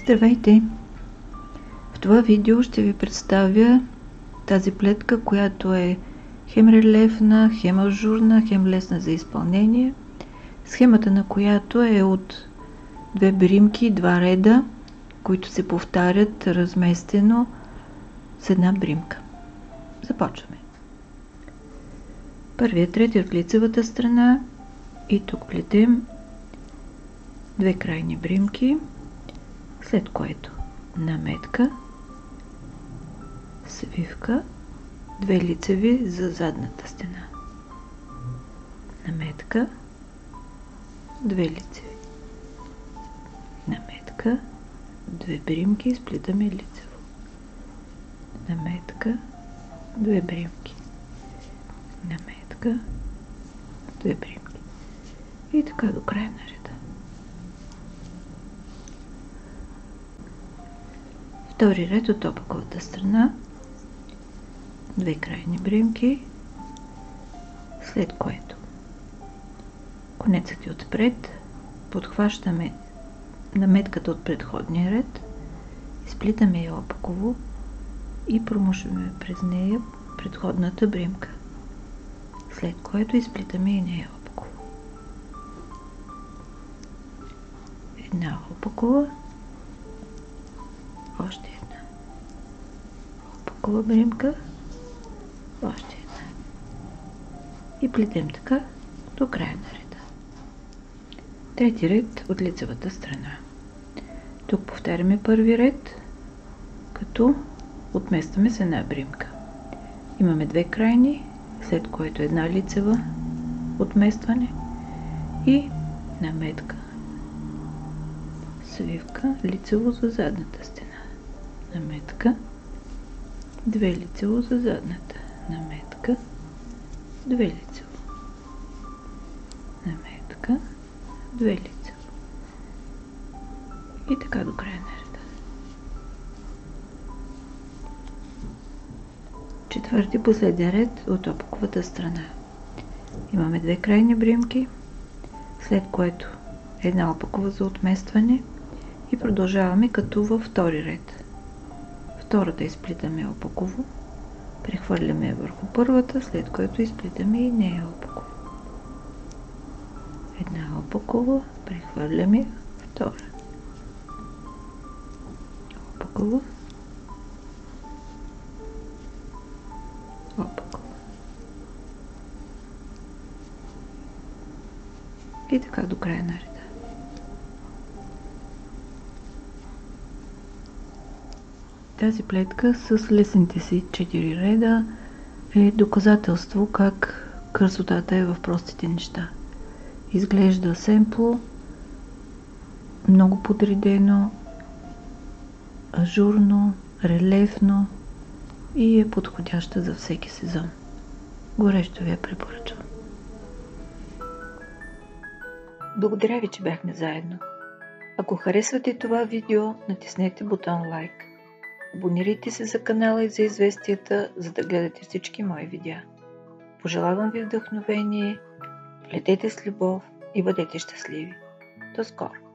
Здравейте! В това видео ще ви представя тази плетка, която е хем релефна, хем ажурна, хем лесна за изпълнение. Схемата на която е от две бримки, два реда, които се повтарят разместено с една бримка. Започваме. Първият ред е от лицевата страна и тук плетем две крайни бримки, след което наметка, свивка, две лицеви за задната стена, наметка, две лицеви, наметка, две бримки, сплитаме лицево, наметка, две бримки, наметка, две бримки и така до края на реда. Втори ред от опаковата страна, две крайни бримки, след което конецът е отпред, подхващаме наметката от предходния ред, изплитаме я опаково и промушваме през нея предходната бримка, след което изплитаме и нея опаково. Една опакова, още една опакова бримка, още една и плетем така до края на реда. Трети ред от лицевата страна. Тук повтаряме първи ред, като отместваме с една бримка. Имаме две крайни, след което една лицева отместване и наметка, свивка, лицево за задната стена, наметка, две лицево за задната, наметка, две лицево, наметка, две лицево и така до края на реда. Четвърти последен ред от опаковата страна. Имаме две крайни бримки, след което една опакова за отместване и продължаваме като във втори ред. Втората изплитаме опаково, прехвърляме върху първата, след което изплитаме и нея опаково. Една опакова, прехвърляме втора. Опакова, опакова. И така до края на реда. Тази плетка с лесните си 4 реда е доказателство как красотата е в простите неща. Изглежда семпло, много подредено, ажурно, релефно и е подходяща за всеки сезон. Горещо ви я препоръчвам. Благодаря ви, че бяхме заедно. Ако харесвате това видео, натиснете бутон лайк. Абонирайте се за канала и за известията, за да гледате всички мои видеа. Пожелавам ви вдъхновение, плетете с любов и бъдете щастливи. До скоро!